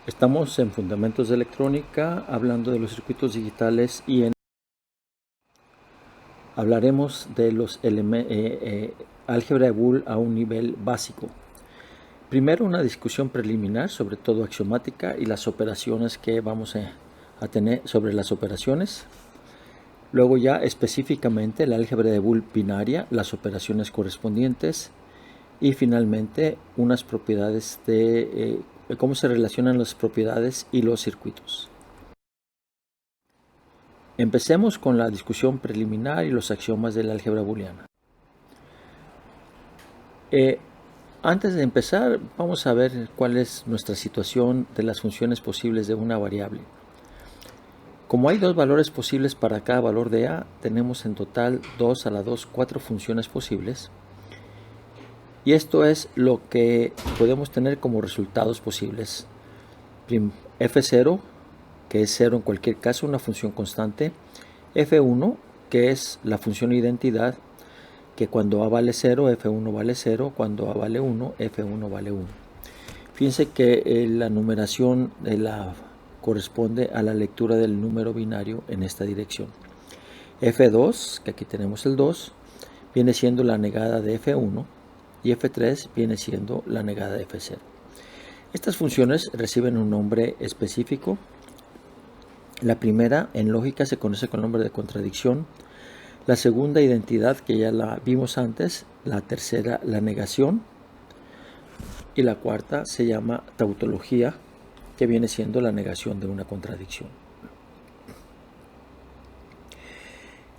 Estamos en Fundamentos de Electrónica hablando de los circuitos digitales y hablaremos de los álgebra de Boole a un nivel básico. Primero una discusión preliminar sobre todo axiomática y las operaciones que vamos a tener sobre las operaciones. Luego ya específicamente la álgebra de Boole binaria, las operaciones correspondientes y finalmente unas propiedades de cómo se relacionan las propiedades y los circuitos. Empecemos con la discusión preliminar y los axiomas de la álgebra booleana. Antes de empezar, vamos a ver cuál es nuestra situación de las funciones posibles de una variable. Como hay dos valores posibles para cada valor de a, tenemos en total 2 a la 2, 4 funciones posibles. Y esto es lo que podemos tener como resultados posibles. f0, que es 0 en cualquier caso, una función constante. f1, que es la función identidad, que cuando a vale 0, f1 vale 0, cuando a vale 1, f1 vale 1. Fíjense que la numeración corresponde a la lectura del número binario en esta dirección. f2, que aquí tenemos el 2, viene siendo la negada de f1 y f3 viene siendo la negada de f0. Estas funciones reciben un nombre específico. La primera, en lógica, se conoce con el nombre de contradicción. La segunda, identidad, que ya la vimos antes. La tercera, la negación. Y la cuarta se llama tautología, que viene siendo la negación de una contradicción.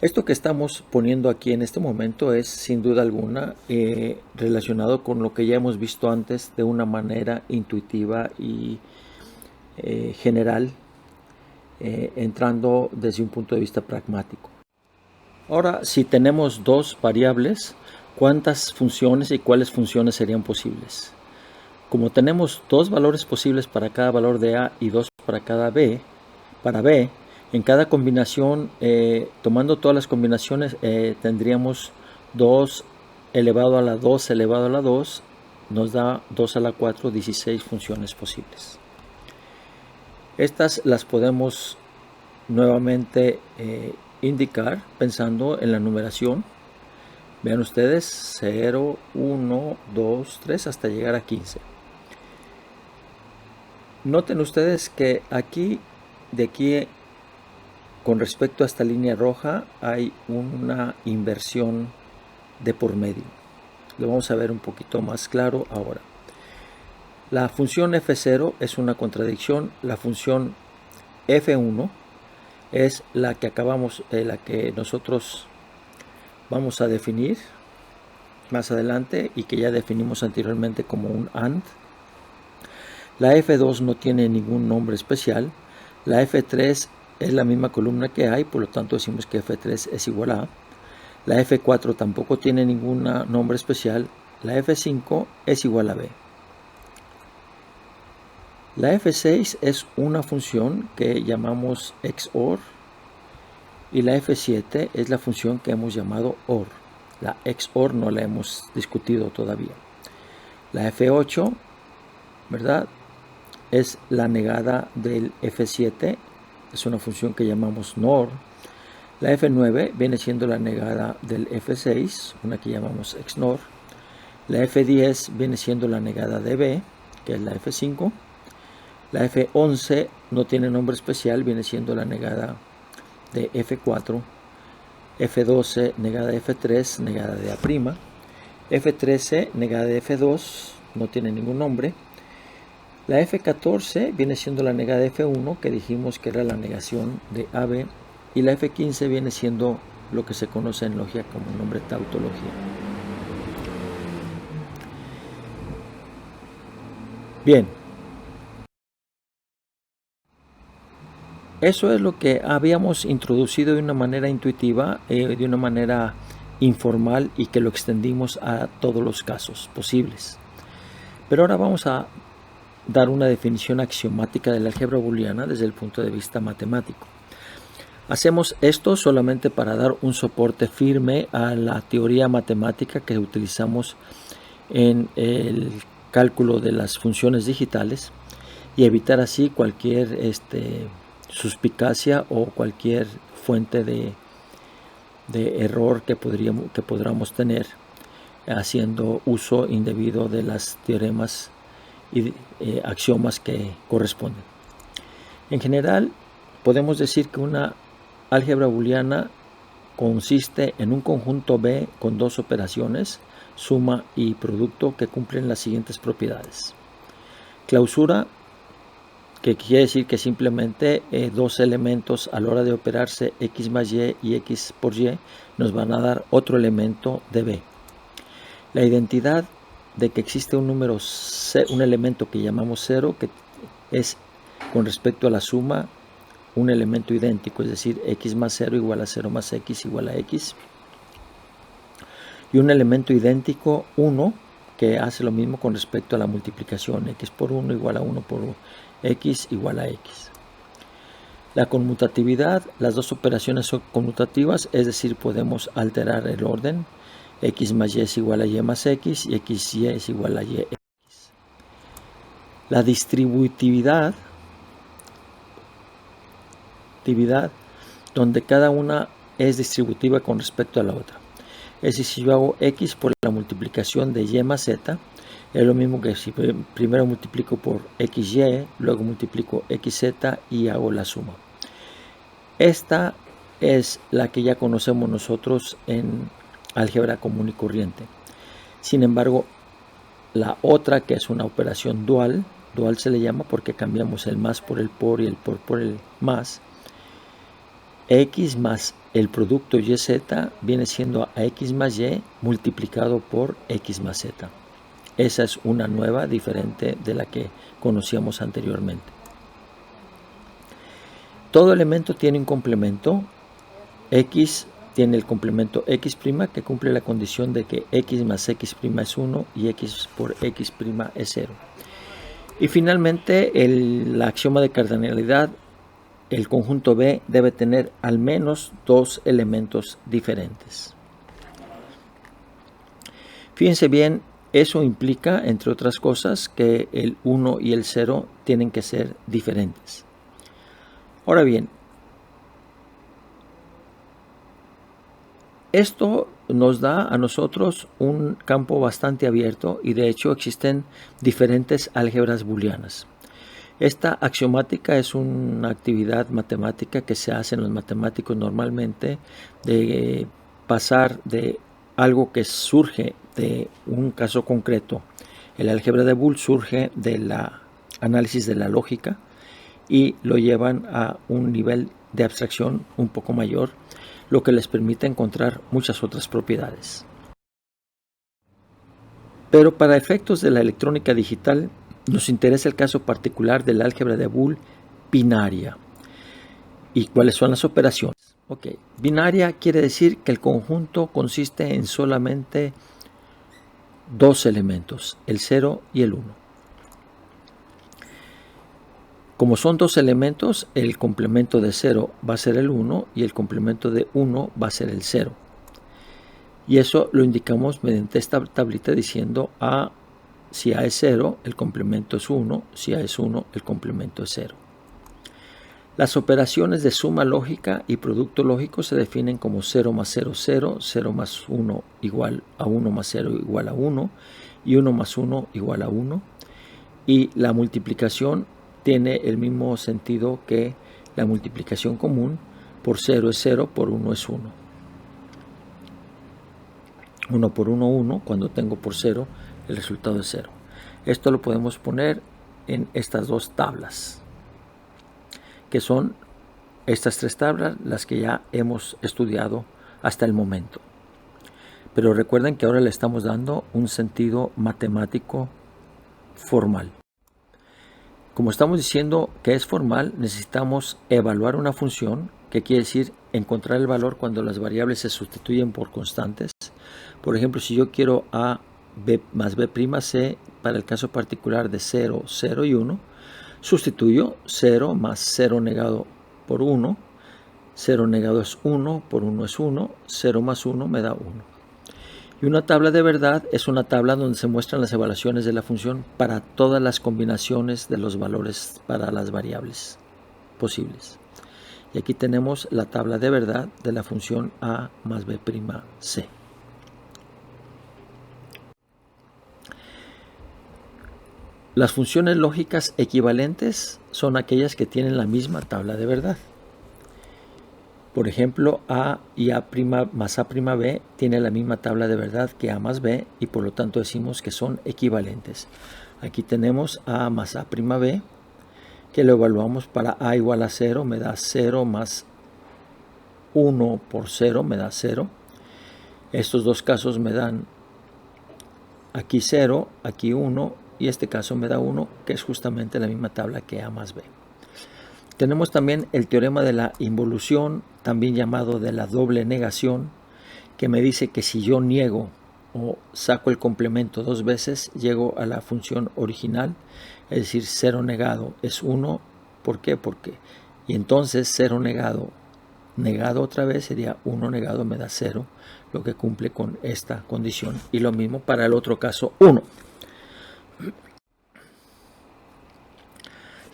Esto que estamos poniendo aquí en este momento es sin duda alguna relacionado con lo que ya hemos visto antes de una manera intuitiva y general, entrando desde un punto de vista pragmático. Ahora, si tenemos dos variables, ¿cuántas funciones y cuáles funciones serían posibles? Como tenemos dos valores posibles para cada valor de a y dos para cada b, en cada combinación, tomando todas las combinaciones, tendríamos 2 elevado a la 2 elevado a la 2, nos da 2 a la 4, 16 funciones posibles. Estas las podemos nuevamente indicar pensando en la numeración. Vean ustedes, 0, 1, 2, 3 hasta llegar a 15. Noten ustedes que aquí, de aquí con respecto a esta línea roja, hay una inversión de por medio. Lo vamos a ver un poquito más claro ahora. La función f0 es una contradicción. La función f1 es la que nosotros vamos a definir más adelante y que ya definimos anteriormente como un AND. La f2 no tiene ningún nombre especial. La f3 es la misma columna que hay, por lo tanto decimos que f3 es igual a. La f4 tampoco tiene ningún nombre especial. La f5 es igual a b. La f6 es una función que llamamos XOR y la f7 es la función que hemos llamado OR. La XOR no la hemos discutido todavía. La f8, ¿verdad?, es la negada del f7, es una función que llamamos NOR. La f9 viene siendo la negada del f6, una que llamamos XNOR. La f10 viene siendo la negada de b, que es la f5. La f11 no tiene nombre especial, viene siendo la negada de f4. F12 negada de f3, negada de a'. F13 negada de f2, no tiene ningún nombre. La f14 viene siendo la negada de f1, que dijimos que era la negación de AB, y la f15 viene siendo lo que se conoce en lógica como el nombre tautología. Bien, eso es lo que habíamos introducido de una manera intuitiva, de una manera informal, y que lo extendimos a todos los casos posibles. Pero ahora vamos a dar una definición axiomática de la álgebra booleana desde el punto de vista matemático. Hacemos esto solamente para dar un soporte firme a la teoría matemática que utilizamos en el cálculo de las funciones digitales, y evitar así cualquier suspicacia o cualquier fuente de error que podríamos tener haciendo uso indebido de las teoremas y axiomas que corresponden. En general, podemos decir que una álgebra booleana consiste en un conjunto B con dos operaciones, suma y producto, que cumplen las siguientes propiedades. Clausura, que quiere decir que simplemente dos elementos a la hora de operarse x más y y x por y nos van a dar otro elemento de B. La identidad de que existe un número, un elemento que llamamos 0, que es con respecto a la suma un elemento idéntico, es decir, x más 0 igual a 0 más x igual a x. Y un elemento idéntico 1, que hace lo mismo con respecto a la multiplicación, x por 1 igual a 1 por x igual a x. La conmutatividad, las dos operaciones son conmutativas, es decir, podemos alterar el orden. X más y es igual a y más x y xy es igual a y. La distributividad, donde cada una es distributiva con respecto a la otra. Es decir, si yo hago x por la multiplicación de y más z, es lo mismo que si primero multiplico por xy, luego multiplico xz y hago la suma. Esta es la que ya conocemos nosotros en álgebra común y corriente. Sin embargo, la otra, que es una operación dual se le llama porque cambiamos el más por el por y el por el más. X más el producto yz viene siendo a x más y multiplicado por x más z. Esa es una nueva, diferente de la que conocíamos anteriormente. Todo elemento tiene un complemento. X tiene el complemento x', que cumple la condición de que x más x' es 1 y x por x' es 0. Y finalmente, la axioma de cardinalidad, el conjunto B debe tener al menos dos elementos diferentes. Fíjense bien, eso implica, entre otras cosas, que el 1 y el 0 tienen que ser diferentes. Ahora bien, esto nos da a nosotros un campo bastante abierto y de hecho existen diferentes álgebras booleanas. Esta axiomática es una actividad matemática que se hace en los matemáticos normalmente, de pasar de algo que surge de un caso concreto. El álgebra de Boole surge del análisis de la lógica y lo llevan a un nivel de abstracción un poco mayor, lo que les permite encontrar muchas otras propiedades. Pero para efectos de la electrónica digital, nos interesa el caso particular del álgebra de Boole binaria. ¿Y cuáles son las operaciones? Binaria quiere decir que el conjunto consiste en solamente dos elementos, el 0 y el 1. Como son dos elementos, el complemento de 0 va a ser el 1 y el complemento de 1 va a ser el 0. Y eso lo indicamos mediante esta tablita diciendo si A es 0, el complemento es 1, si A es 1, el complemento es 0. Las operaciones de suma lógica y producto lógico se definen como 0 más 0, 0, 0 más 1 igual a 1 más 0 igual a 1 y 1 más 1 igual a 1. Y la multiplicación tiene el mismo sentido que la multiplicación común. Por 0 es 0, por 1 es 1. 1 por 1, 1. Cuando tengo por 0, el resultado es 0. Esto lo podemos poner en estas dos tablas, que son estas tres tablas las que ya hemos estudiado hasta el momento. Pero recuerden que ahora le estamos dando un sentido matemático formal. Como estamos diciendo que es formal, necesitamos evaluar una función, que quiere decir encontrar el valor cuando las variables se sustituyen por constantes. Por ejemplo, si yo quiero a b más b' c para el caso particular de 0, 0 y 1, sustituyo 0 más 0 negado por 1, 0 negado es 1, por 1 es 1, 0 más 1 me da 1. Y una tabla de verdad es una tabla donde se muestran las evaluaciones de la función para todas las combinaciones de los valores para las variables posibles. Y aquí tenemos la tabla de verdad de la función a más b' c. Las funciones lógicas equivalentes son aquellas que tienen la misma tabla de verdad. Por ejemplo, a y a' más a'b tiene la misma tabla de verdad que a más b y por lo tanto decimos que son equivalentes. Aquí tenemos a más a'b, que lo evaluamos para a igual a 0, me da 0 más 1 por 0 me da 0. Estos dos casos me dan aquí 0, aquí 1 y este caso me da 1, que es justamente la misma tabla que a más b. Tenemos también el teorema de la involución, también llamado de la doble negación, que me dice que si yo niego o saco el complemento dos veces, llego a la función original, es decir, 0 negado es 1. ¿Por qué? Porque, y entonces 0 negado otra vez sería 1 negado me da 0, lo que cumple con esta condición. Y lo mismo para el otro caso, 1.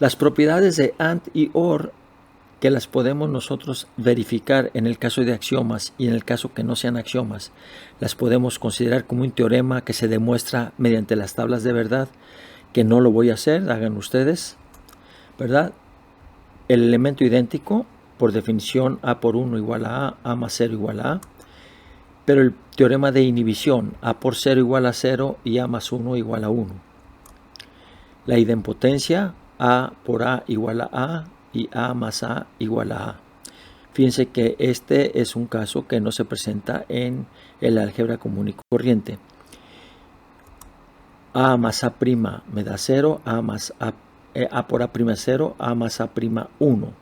Las propiedades de AND y OR, que las podemos nosotros verificar en el caso de axiomas y en el caso que no sean axiomas, las podemos considerar como un teorema que se demuestra mediante las tablas de verdad, que no lo voy a hacer, hagan ustedes, ¿verdad? El elemento idéntico, por definición, a por 1 igual a más 0 igual a a, pero el teorema de inhibición, a por 0 igual a 0 y a más 1 igual a 1. La idempotencia, a por a igual a y a más a igual a a. Fíjense que este es un caso que no se presenta en el álgebra común y corriente. A más a' me da 0, a por a' 0, a más a' 1,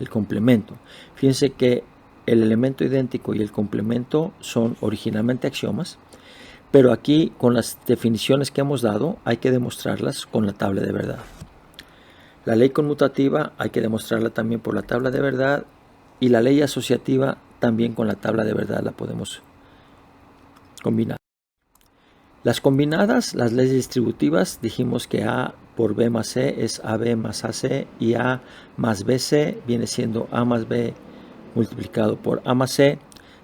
el complemento. Fíjense que el elemento idéntico y el complemento son originalmente axiomas, pero aquí con las definiciones que hemos dado hay que demostrarlas con la tabla de verdad. La ley conmutativa hay que demostrarla también por la tabla de verdad y la ley asociativa también con la tabla de verdad la podemos combinar. Las combinadas, las leyes distributivas, dijimos que a por b más c es ab más ac y a más bc viene siendo a más b multiplicado por a más c.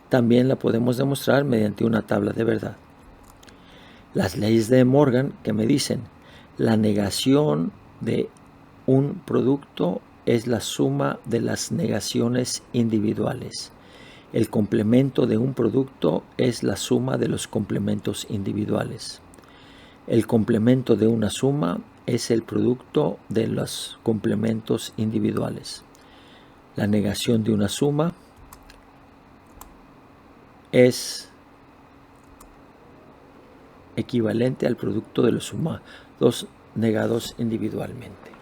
También la podemos demostrar mediante una tabla de verdad. Las leyes de Morgan que me dicen la negación de un producto es la suma de las negaciones individuales. El complemento de un producto es la suma de los complementos individuales. El complemento de una suma es el producto de los complementos individuales. La negación de una suma es equivalente al producto de los sumados negados individualmente.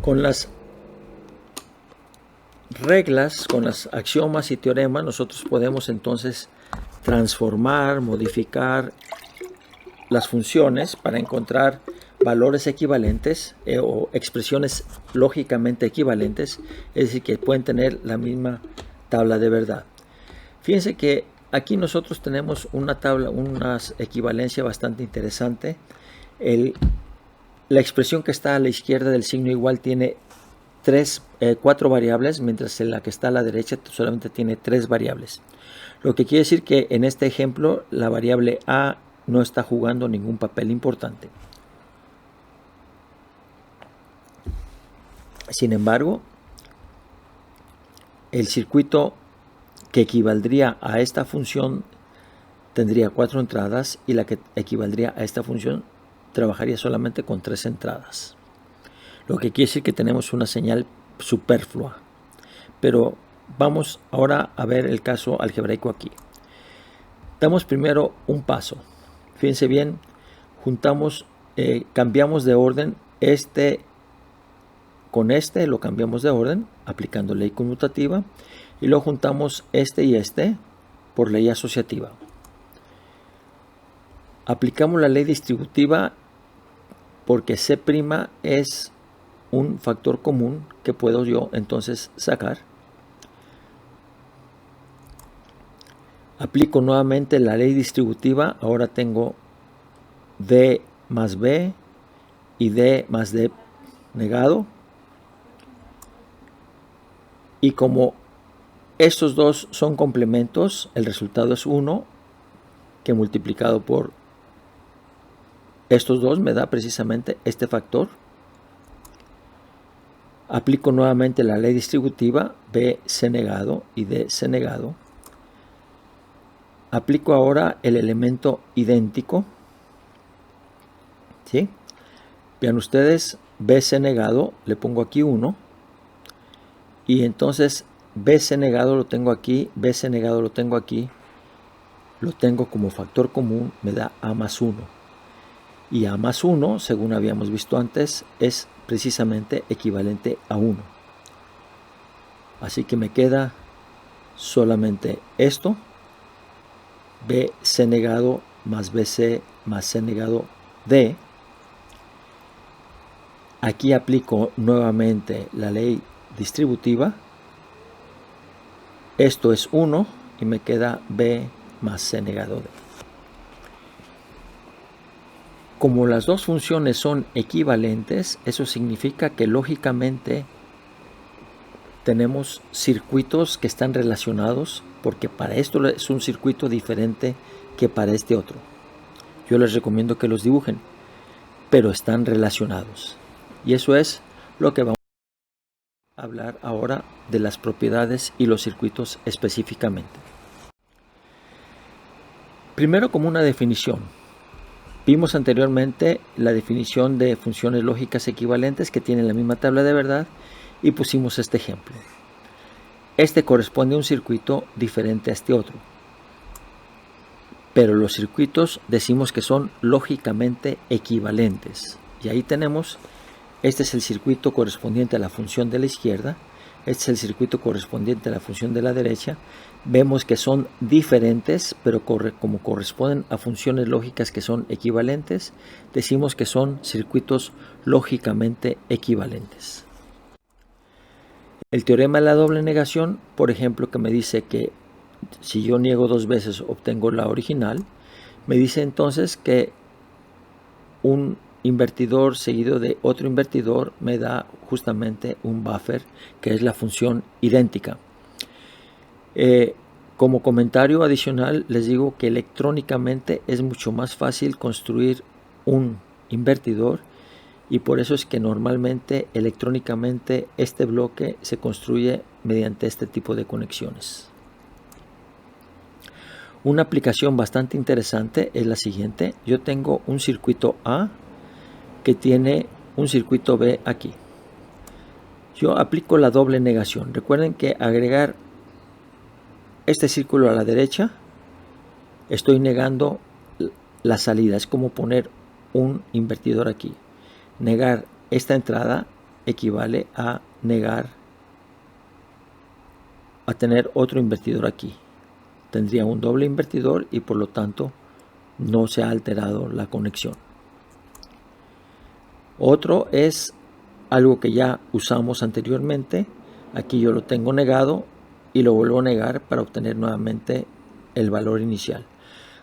Con las reglas, con las axiomas y teoremas, nosotros podemos entonces transformar, modificar las funciones para encontrar valores equivalentes o expresiones lógicamente equivalentes, es decir, que pueden tener la misma tabla de verdad. Fíjense que aquí nosotros tenemos una tabla, una equivalencia bastante interesante. La expresión que está a la izquierda del signo igual tiene 4 variables, mientras en la que está a la derecha solamente tiene 3 variables. Lo que quiere decir que en este ejemplo la variable a no está jugando ningún papel importante. Sin embargo, el circuito que equivaldría a esta función tendría 4 entradas y la que equivaldría a esta función trabajaría solamente con 3 entradas. Lo que quiere decir que tenemos una señal superflua. Pero vamos ahora a ver el caso algebraico aquí. Damos primero un paso. Fíjense bien, juntamos, cambiamos de orden este con este, lo cambiamos de orden aplicando ley conmutativa y luego juntamos este y este por ley asociativa. Aplicamos la ley distributiva porque C' es un factor común que puedo yo entonces sacar. Aplico nuevamente la ley distributiva. Ahora tengo D más B y D más D negado. Y como estos dos son complementos, el resultado es 1, que multiplicado por estos dos me da precisamente este factor. Aplico nuevamente la ley distributiva, BC negado y DC negado. Aplico ahora el elemento idéntico. ¿Sí? Vean ustedes, BC negado, le pongo aquí 1. Y entonces BC negado lo tengo aquí, BC negado lo tengo aquí. Lo tengo como factor común, me da A más 1. Y A más 1, según habíamos visto antes, es precisamente equivalente a 1. Así que me queda solamente esto. BC negado más BC más C negado D. Aquí aplico nuevamente la ley distributiva. Esto es 1 y me queda B más C negado D. Como las dos funciones son equivalentes, eso significa que lógicamente tenemos circuitos que están relacionados, porque para esto es un circuito diferente que para este otro. Yo les recomiendo que los dibujen, pero están relacionados. Y eso es lo que vamos a hablar ahora de las propiedades y los circuitos específicamente. Primero, como una definición. Vimos anteriormente la definición de funciones lógicas equivalentes que tienen la misma tabla de verdad y pusimos este ejemplo. Este corresponde a un circuito diferente a este otro. Pero los circuitos decimos que son lógicamente equivalentes. Y ahí tenemos, este es el circuito correspondiente a la función de la izquierda, este es el circuito correspondiente a la función de la derecha. Vemos que son diferentes, pero como corresponden a funciones lógicas que son equivalentes, decimos que son circuitos lógicamente equivalentes. El teorema de la doble negación, por ejemplo, que me dice que si yo niego 2 veces obtengo la original, me dice entonces que un invertidor seguido de otro invertidor me da justamente un buffer, que es la función idéntica. Como comentario adicional les digo que electrónicamente es mucho más fácil construir un invertidor y por eso es que normalmente electrónicamente este bloque se construye mediante este tipo de conexiones. Una aplicación bastante interesante es la siguiente. Yo tengo un circuito A que tiene un circuito B aquí. Yo aplico la doble negación. Recuerden que agregar este círculo a la derecha, estoy negando la salida. Es como poner un invertidor aquí. Negar esta entrada equivale a negar a tener otro invertidor aquí. Tendría un doble invertidor y por lo tanto no se ha alterado la conexión. Otro es algo que ya usamos anteriormente. Aquí yo lo tengo negado y lo vuelvo a negar para obtener nuevamente el valor inicial.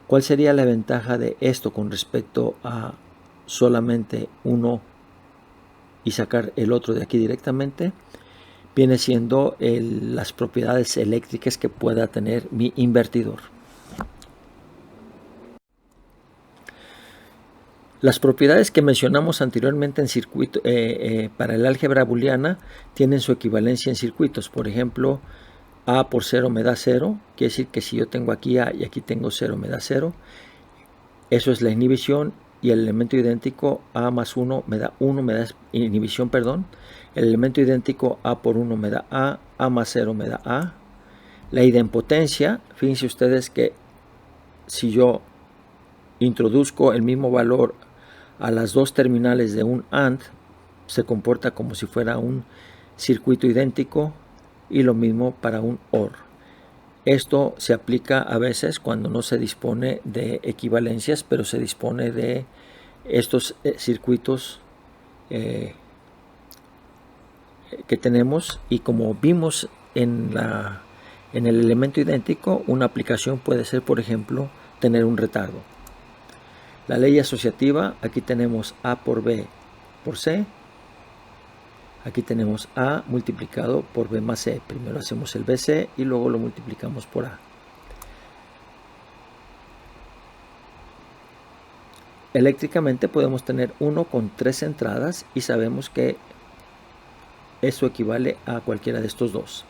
¿Cuál sería la ventaja de esto con respecto a solamente uno y sacar el otro de aquí directamente? Viene siendo las propiedades eléctricas que pueda tener mi invertidor. Las propiedades que mencionamos anteriormente en circuito, para el álgebra booleana tienen su equivalencia en circuitos. Por ejemplo, A por 0 me da 0, quiere decir que si yo tengo aquí A y aquí tengo 0 me da 0. Eso es la inhibición y el elemento idéntico A más 1 me da 1, me da inhibición, perdón. El elemento idéntico A por 1 me da A más 0 me da A. La idempotencia, fíjense ustedes que si yo introduzco el mismo valor a las dos terminales de un AND, se comporta como si fuera un circuito idéntico y lo mismo para un OR. Esto se aplica a veces cuando no se dispone de equivalencias, pero se dispone de estos circuitos que tenemos, y como vimos en el elemento idéntico, una aplicación puede ser, por ejemplo, tener un retardo. La ley asociativa, aquí tenemos A por B por C. Aquí tenemos A multiplicado por B más C. Primero hacemos el BC y luego lo multiplicamos por A. Eléctricamente podemos tener uno con 3 entradas y sabemos que eso equivale a cualquiera de estos dos.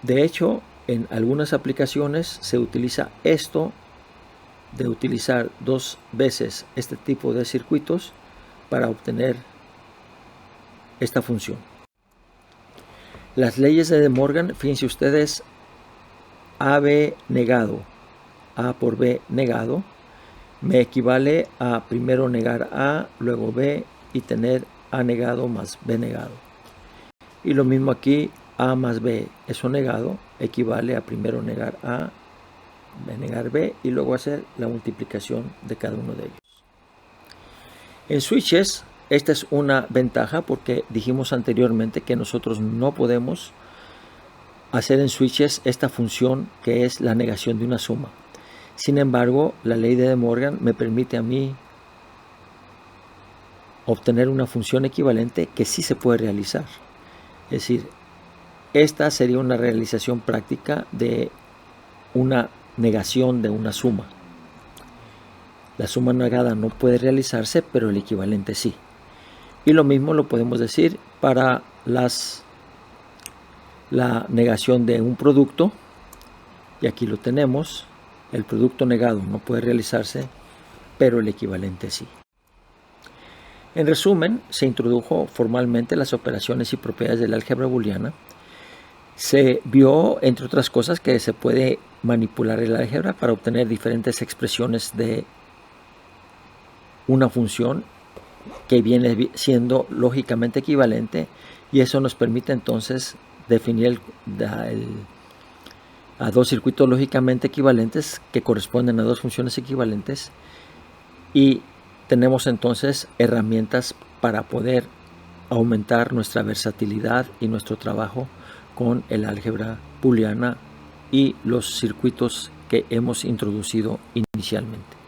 De hecho, en algunas aplicaciones se utiliza esto de utilizar 2 veces este tipo de circuitos para obtener esta función. Las leyes de De Morgan, fíjense ustedes, AB negado, A por B negado, me equivale a primero negar A, luego B y tener A negado más B negado. Y lo mismo aquí, A más B, eso negado, equivale a primero negar A, negar B y luego hacer la multiplicación de cada uno de ellos. En switches, esta es una ventaja porque dijimos anteriormente que nosotros no podemos hacer en switches esta función que es la negación de una suma. Sin embargo, la ley de De Morgan me permite a mí obtener una función equivalente que sí se puede realizar. Es decir, esta sería una realización práctica de una negación de una suma. La suma negada no puede realizarse, pero el equivalente sí. Y lo mismo lo podemos decir para la negación de un producto. Y aquí lo tenemos. El producto negado no puede realizarse, pero el equivalente sí. En resumen, se introdujo formalmente las operaciones y propiedades del álgebra booleana. Se vio, entre otras cosas, que se puede manipular el álgebra para obtener diferentes expresiones de una función que viene siendo lógicamente equivalente, y eso nos permite entonces definir a dos circuitos lógicamente equivalentes que corresponden a dos funciones equivalentes, y tenemos entonces herramientas para poder aumentar nuestra versatilidad y nuestro trabajo con el álgebra booleana y los circuitos que hemos introducido inicialmente.